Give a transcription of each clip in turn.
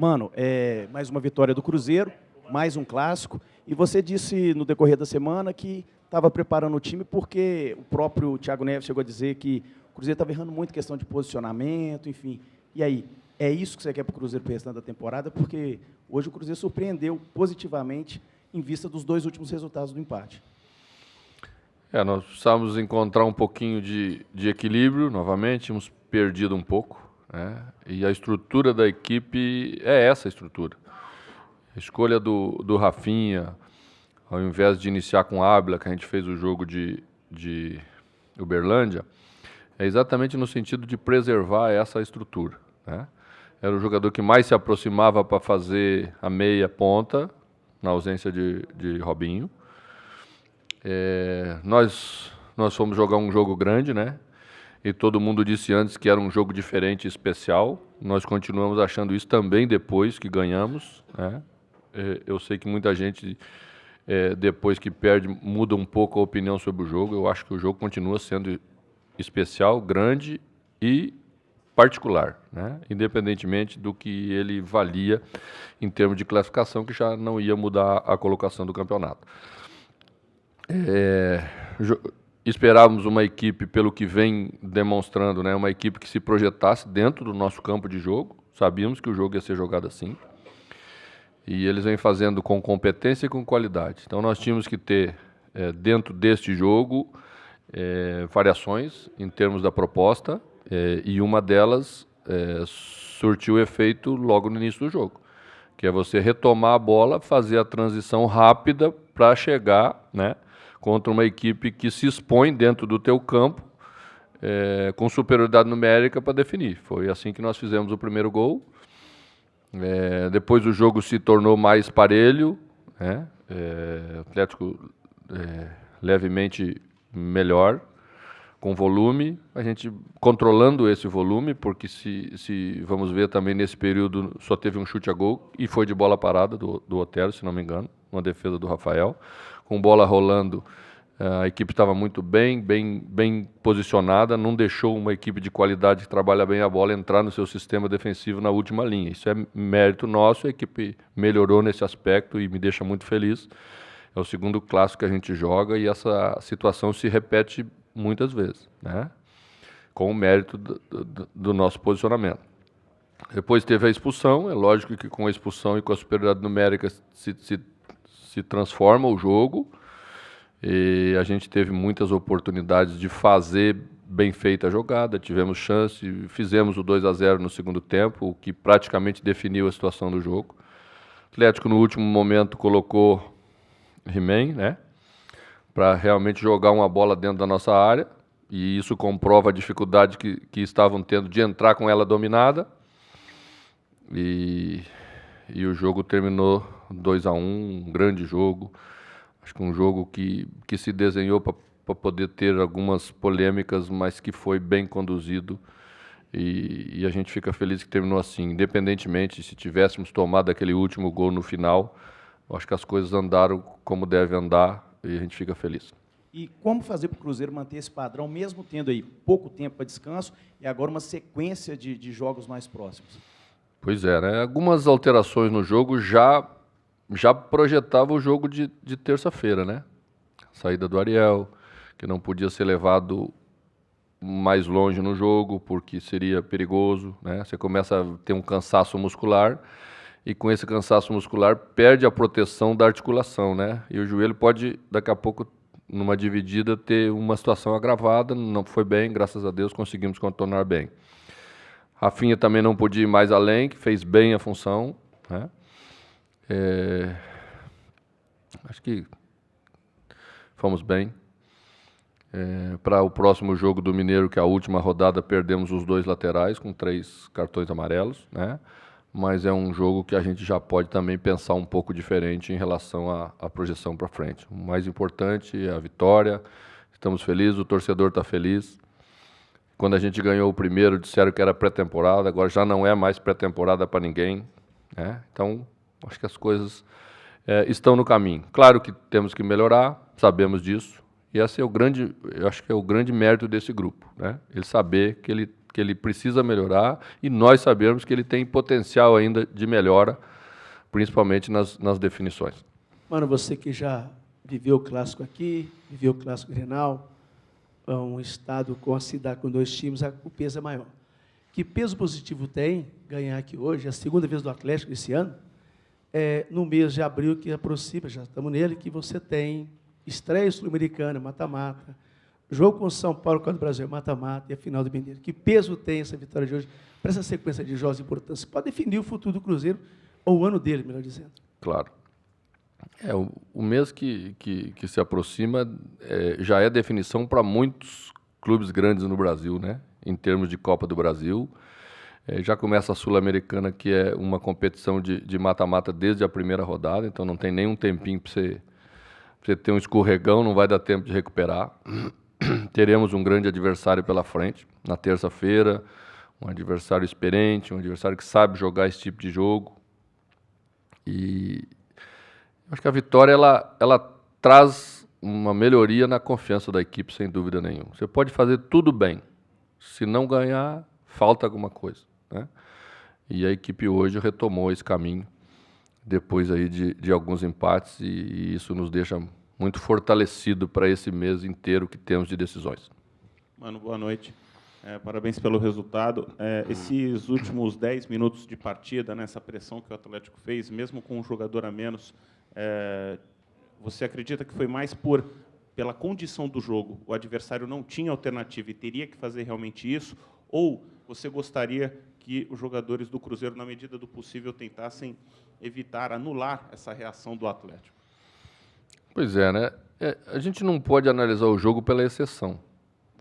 Mano, mais uma vitória do Cruzeiro, mais um clássico. E você disse no decorrer da semana que estava preparando o time porque o próprio Thiago Neves chegou a dizer que o Cruzeiro estava errando muito questão de posicionamento, enfim. E aí, é isso que você quer para o Cruzeiro para o restante da temporada? Porque hoje o Cruzeiro surpreendeu positivamente em vista dos 2 últimos resultados do empate. Nós precisamos encontrar um pouquinho de equilíbrio novamente, tínhamos perdido um pouco, né? E a estrutura da equipe é essa estrutura. A escolha do Rafinha, ao invés de iniciar com Ábila, que a gente fez o jogo de Uberlândia, é exatamente no sentido de preservar essa estrutura, né? Era o jogador que mais se aproximava para fazer a meia ponta, na ausência de Robinho. Nós fomos jogar um jogo grande, né? E todo mundo disse antes que era um jogo diferente e especial. Nós continuamos achando isso também depois que ganhamos, né? Eu sei que muita gente, depois que perde, muda um pouco a opinião sobre o jogo. Eu acho que o jogo continua sendo especial, grande e particular, né? Independentemente do que ele valia em termos de classificação, que já não ia mudar a colocação do campeonato. Esperávamos uma equipe, pelo que vem demonstrando, né, uma equipe que se projetasse dentro do nosso campo de jogo. Sabíamos que o jogo ia ser jogado assim. E eles vêm fazendo com competência e com qualidade. Então nós tínhamos que ter, dentro deste jogo, variações em termos da proposta, e uma delas surtiu efeito logo no início do jogo, que é você retomar a bola, fazer a transição rápida para chegar, né, contra uma equipe que se expõe dentro do teu campo, com superioridade numérica para definir. Foi assim que nós fizemos o primeiro gol. Depois o jogo se tornou mais parelho, né? O Atlético levemente melhor, com volume, a gente controlando esse volume, porque se vamos ver também nesse período só teve um chute a gol e foi de bola parada do Otero, se não me engano, uma defesa do Rafael. Com bola rolando, a equipe estava muito bem posicionada, não deixou uma equipe de qualidade que trabalha bem a bola entrar no seu sistema defensivo na última linha. Isso é mérito nosso, a equipe melhorou nesse aspecto e me deixa muito feliz. É o segundo clássico que a gente joga e essa situação se repete muitas vezes, né? Com o mérito do nosso posicionamento. Depois teve a expulsão, é lógico que com a expulsão e com a superioridade numérica se transforma o jogo, e a gente teve muitas oportunidades de fazer bem feita a jogada, tivemos chance, fizemos o 2-0 no segundo tempo, o que praticamente definiu a situação do jogo. O Atlético no último momento colocou He-Man, né, para realmente jogar uma bola dentro da nossa área, e isso comprova a dificuldade que estavam tendo de entrar com ela dominada, e o jogo terminou 2-1, um grande jogo. Acho que um jogo que se desenhou para poder ter algumas polêmicas, mas que foi bem conduzido, e a gente fica feliz que terminou assim. Independentemente, se tivéssemos tomado aquele último gol no final, acho que as coisas andaram como devem andar e a gente fica feliz. E como fazer para o Cruzeiro manter esse padrão, mesmo tendo aí pouco tempo para descanso e agora uma sequência de jogos mais próximos? Pois é, né? Algumas alterações no jogo já projetava o jogo de terça-feira, né? Saída do Ariel, que não podia ser levado mais longe no jogo, porque seria perigoso, né? Você começa a ter um cansaço muscular, e com esse cansaço muscular perde a proteção da articulação, né? E o joelho pode, daqui a pouco, numa dividida, ter uma situação agravada. Não foi bem, graças a Deus, conseguimos contornar bem. Rafinha também não podia ir mais além, que fez bem a função, né? Acho que fomos bem. Para o próximo jogo do Mineiro, que é a última rodada, perdemos os 2 laterais com 3 cartões amarelos, né? Mas é um jogo que a gente já pode também pensar um pouco diferente em relação à projeção para frente. O mais importante é a vitória, estamos felizes, o torcedor está feliz. Quando a gente ganhou o primeiro, disseram que era pré-temporada, agora já não é mais pré-temporada para ninguém, né? Então, acho que as coisas estão no caminho. Claro que temos que melhorar, sabemos disso, e esse é eu acho que é o grande mérito desse grupo, né? Ele saber que ele que ele precisa melhorar, e nós sabemos que ele tem potencial ainda de melhora, principalmente nas definições. Mano, você que já viveu o clássico aqui, viveu o clássico Grenal, é um estado com a cidade com 2 times, o peso é maior. Que peso positivo tem ganhar aqui hoje, a segunda vez do Atlético esse ano, no mês de abril que aproxima, já estamos nele, que você tem estreia sul-americana, mata-mata, jogo com São Paulo, Copa do Brasil, mata-mata e a final do Mineiro. Que peso tem essa vitória de hoje para essa sequência de jogos importantes? Pode definir o futuro do Cruzeiro, ou o ano dele, melhor dizendo. Claro. O mês que se aproxima já é definição para muitos clubes grandes no Brasil, né? Em termos de Copa do Brasil. Já começa a Sul-Americana, que é uma competição de mata-mata desde a primeira rodada, então não tem nenhum tempinho para você ter um escorregão, não vai dar tempo de recuperar. Teremos um grande adversário pela frente, na terça-feira, um adversário experiente, um adversário que sabe jogar esse tipo de jogo. E acho que a vitória ela traz uma melhoria na confiança da equipe, sem dúvida nenhuma. Você pode fazer tudo bem, se não ganhar, falta alguma coisa, né? E a equipe hoje retomou esse caminho, depois aí de alguns empates, e isso nos deixa muito fortalecido para esse mês inteiro que temos de decisões. Mano, boa noite. Parabéns pelo resultado. Esses últimos 10 minutos de partida, né, essa pressão que o Atlético fez, mesmo com um jogador a menos, você acredita que foi mais pela condição do jogo? O adversário não tinha alternativa e teria que fazer realmente isso? Ou você gostaria que os jogadores do Cruzeiro, na medida do possível, tentassem evitar, anular essa reação do Atlético? Pois é, né? A gente não pode analisar o jogo pela exceção.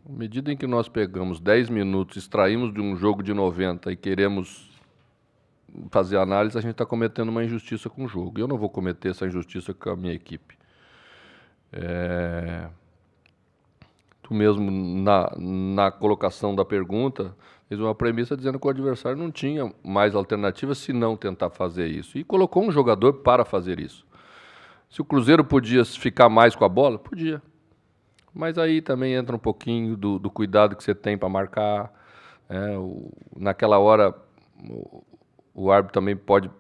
À medida em que nós pegamos 10 minutos, extraímos de um jogo de 90 e queremos fazer análise, a gente está cometendo uma injustiça com o jogo. E eu não vou cometer essa injustiça com a minha equipe. Tu mesmo, na colocação da pergunta, fez uma premissa dizendo que o adversário não tinha mais alternativa se não tentar fazer isso. E colocou um jogador para fazer isso. Se o Cruzeiro podia ficar mais com a bola, podia. Mas aí também entra um pouquinho do cuidado que você tem para marcar. Naquela hora, o árbitro também pode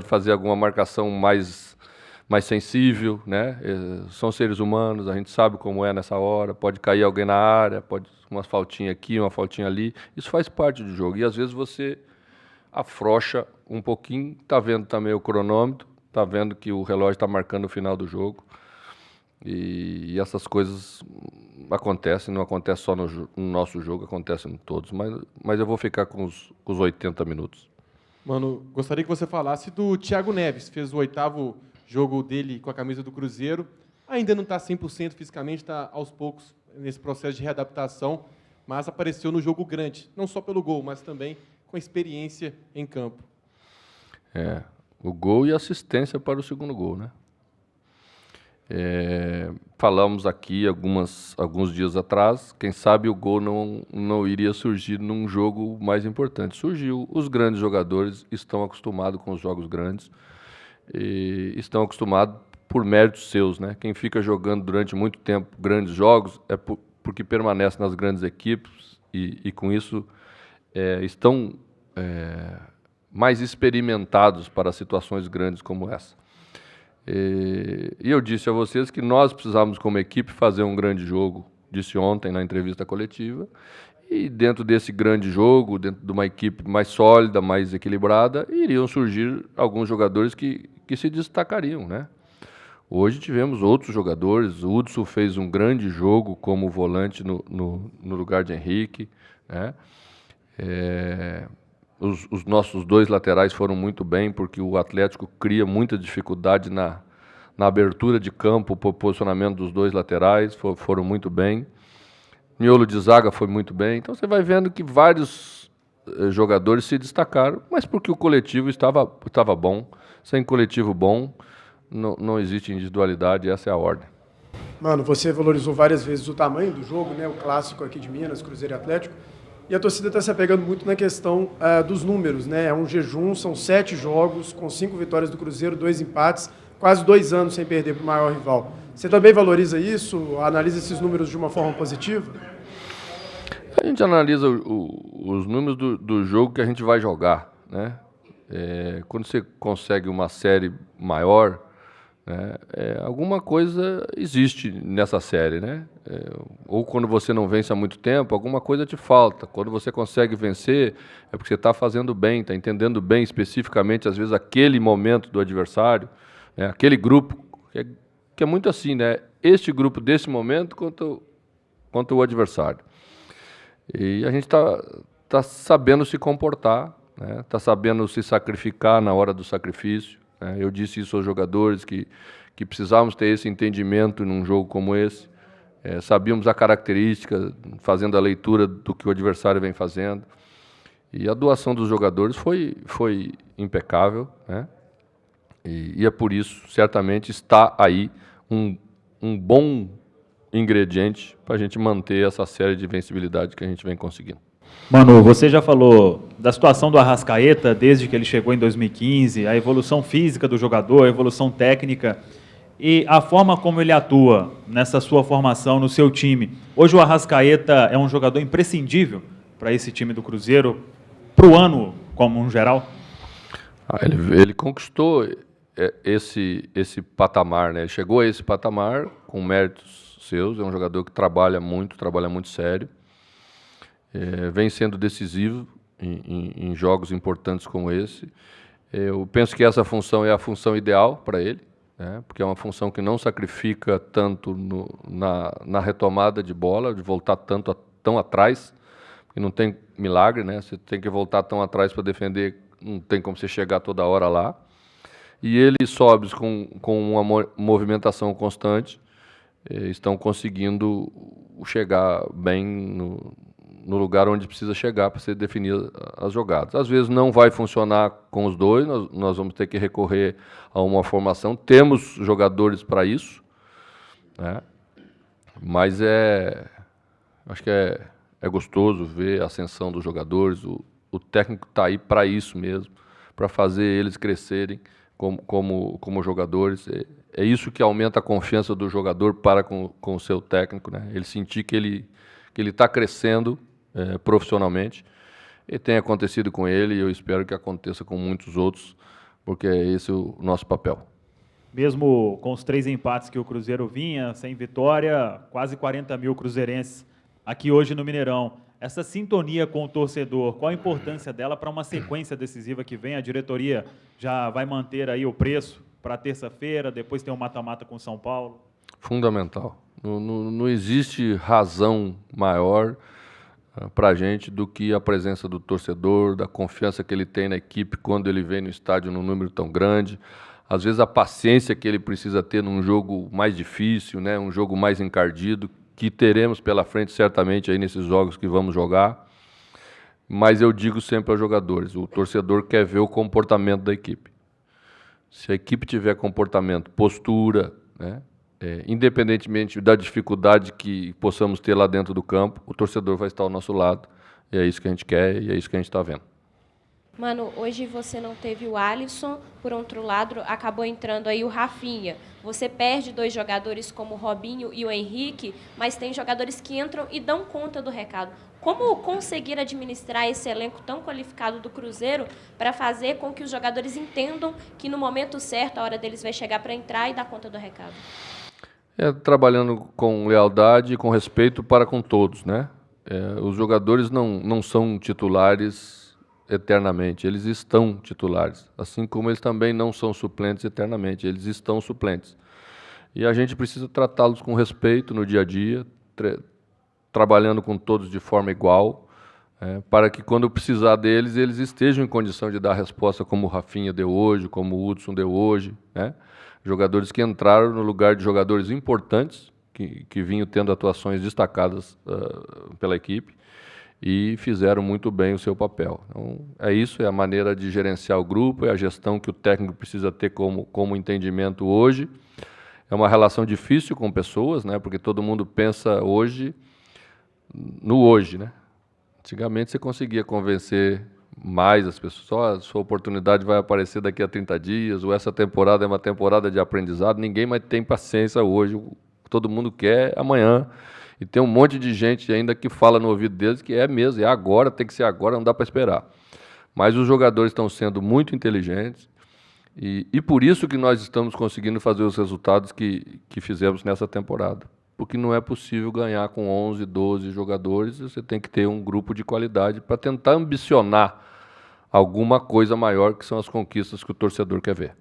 fazer alguma marcação mais sensível, né? São seres humanos, a gente sabe como é nessa hora. Pode cair alguém na área, pode uma faltinha aqui, uma faltinha ali. Isso faz parte do jogo. E às vezes você afrouxa um pouquinho, está vendo também o cronômetro, está vendo que o relógio está marcando o final do jogo. E essas coisas acontecem, não acontece só no nosso jogo, acontece em todos. Mas eu vou ficar com os 80 minutos. Mano, gostaria que você falasse do Thiago Neves, fez o 8º jogo dele com a camisa do Cruzeiro. Ainda não está 100% fisicamente, está aos poucos nesse processo de readaptação, mas apareceu no jogo grande, não só pelo gol, mas também com experiência em campo. O gol e assistência para o segundo gol, né? Falamos aqui alguns dias atrás, quem sabe o gol não iria surgir num jogo mais importante. Surgiu, os grandes jogadores estão acostumados com os jogos grandes, e estão acostumados por méritos seus, né? Quem fica jogando durante muito tempo grandes jogos é porque permanece nas grandes equipes e com isso estão mais experimentados para situações grandes como essa. E eu disse a vocês que nós precisávamos, como equipe, fazer um grande jogo, disse ontem na entrevista coletiva, e dentro desse grande jogo, dentro de uma equipe mais sólida, mais equilibrada, iriam surgir alguns jogadores que se destacariam, né? Hoje tivemos outros jogadores, o Hudson fez um grande jogo como volante no lugar de Henrique, né? Os nossos 2 laterais foram muito bem, porque o Atlético cria muita dificuldade na abertura de campo, o posicionamento dos 2 laterais, foram muito bem. Miolo de zaga foi muito bem. Então você vai vendo que vários jogadores se destacaram, mas porque o coletivo estava bom. Sem coletivo bom, não existe individualidade, essa é a ordem. Mano, você valorizou várias vezes o tamanho do jogo, né? O clássico aqui de Minas, Cruzeiro e Atlético. E a torcida está se apegando muito na questão dos números, né? É um jejum, são 7 jogos, com 5 vitórias do Cruzeiro, 2 empates, quase 2 anos sem perder para o maior rival. Você também valoriza isso? Analisa esses números de uma forma positiva? A gente analisa os números do jogo que a gente vai jogar, né? Quando você consegue uma série maior, né, alguma coisa existe nessa série, né? Ou quando você não vence há muito tempo, alguma coisa te falta. Quando você consegue vencer, é porque você está fazendo bem, está entendendo bem especificamente, às vezes, aquele momento do adversário, né, aquele grupo, que é muito assim, né? Este grupo desse momento contra o adversário. E a gente tá sabendo se comportar, né? Está sabendo se sacrificar na hora do sacrifício. Né? Eu disse isso aos jogadores, que precisávamos ter esse entendimento num jogo como esse. Sabíamos a característica, fazendo a leitura do que o adversário vem fazendo. E a doação dos jogadores foi impecável, né? E é por isso, certamente, está aí um bom ingrediente para a gente manter essa série de vencibilidade que a gente vem conseguindo. Manu, você já falou da situação do Arrascaeta desde que ele chegou em 2015, a evolução física do jogador, a evolução técnica e a forma como ele atua nessa sua formação, no seu time. Hoje o Arrascaeta é um jogador imprescindível para esse time do Cruzeiro, para o ano como um geral? Ele conquistou esse patamar, né? Ele chegou a esse patamar com méritos seus, é um jogador que trabalha muito sério, vem sendo decisivo em jogos importantes como esse. Eu penso que essa função é a função ideal para ele, né? Porque é uma função que não sacrifica tanto na retomada de bola, de voltar tão atrás, porque não tem milagre, né? Você tem que voltar tão atrás para defender, não tem como você chegar toda hora lá. E eles, sóbrios, com uma movimentação constante, estão conseguindo chegar bem no lugar onde precisa chegar para ser definir as jogadas. Às vezes não vai funcionar com os dois, nós vamos ter que recorrer a uma formação. Temos jogadores para isso, né? Mas acho que é gostoso ver a ascensão dos jogadores. O técnico está aí para isso mesmo, para fazer eles crescerem como jogadores. É isso que aumenta a confiança do jogador para com o seu técnico, né? Ele sentir que ele está crescendo profissionalmente, e tem acontecido com ele, e eu espero que aconteça com muitos outros, porque é esse o nosso papel. Mesmo com os 3 empates que o Cruzeiro vinha, sem vitória, quase 40 mil cruzeirenses aqui hoje no Mineirão. Essa sintonia com o torcedor, qual a importância dela para uma sequência decisiva que vem? A diretoria já vai manter aí o preço para terça-feira, depois tem um mata-mata com o São Paulo? Fundamental. Não existe razão maior para a gente do que a presença do torcedor, da confiança que ele tem na equipe quando ele vem no estádio num número tão grande. Às vezes a paciência que ele precisa ter num jogo mais difícil, né, um jogo mais encardido, que teremos pela frente certamente aí nesses jogos que vamos jogar. Mas eu digo sempre aos jogadores, o torcedor quer ver o comportamento da equipe. Se a equipe tiver comportamento, postura, né, independentemente da dificuldade que possamos ter lá dentro do campo, o torcedor vai estar ao nosso lado. E é isso que a gente quer e é isso que a gente está vendo. Mano, hoje você não teve o Alisson, por outro lado, acabou entrando aí o Rafinha. Você perde 2 jogadores como o Robinho e o Henrique, mas tem jogadores que entram e dão conta do recado. Como conseguir administrar esse elenco tão qualificado do Cruzeiro para fazer com que os jogadores entendam que no momento certo, a hora deles vai chegar para entrar e dar conta do recado? Trabalhando com lealdade e com respeito para com todos, né? Os jogadores não são titulares eternamente, eles estão titulares, assim como eles também não são suplentes eternamente, eles estão suplentes. E a gente precisa tratá-los com respeito no dia a dia, trabalhando com todos de forma igual, para que quando precisar deles, eles estejam em condição de dar a resposta como o Rafinha deu hoje, como o Hudson deu hoje, né? Jogadores que entraram no lugar de jogadores importantes, que vinham tendo atuações destacadas pela equipe, e fizeram muito bem o seu papel. Então, isso, é a maneira de gerenciar o grupo, é a gestão que o técnico precisa ter como entendimento hoje. É uma relação difícil com pessoas, né? Porque todo mundo pensa hoje no hoje, né? Antigamente você conseguia convencer mais as pessoas, a sua oportunidade vai aparecer daqui a 30 dias, ou essa temporada é uma temporada de aprendizado, ninguém mais tem paciência hoje, todo mundo quer amanhã, E tem um monte de gente ainda que fala no ouvido deles que é mesmo, é agora, tem que ser agora, não dá para esperar. Mas os jogadores estão sendo muito inteligentes e por isso que nós estamos conseguindo fazer os resultados que fizemos nessa temporada. Porque não é possível ganhar com 11, 12 jogadores, você tem que ter um grupo de qualidade para tentar ambicionar alguma coisa maior, que são as conquistas que o torcedor quer ver.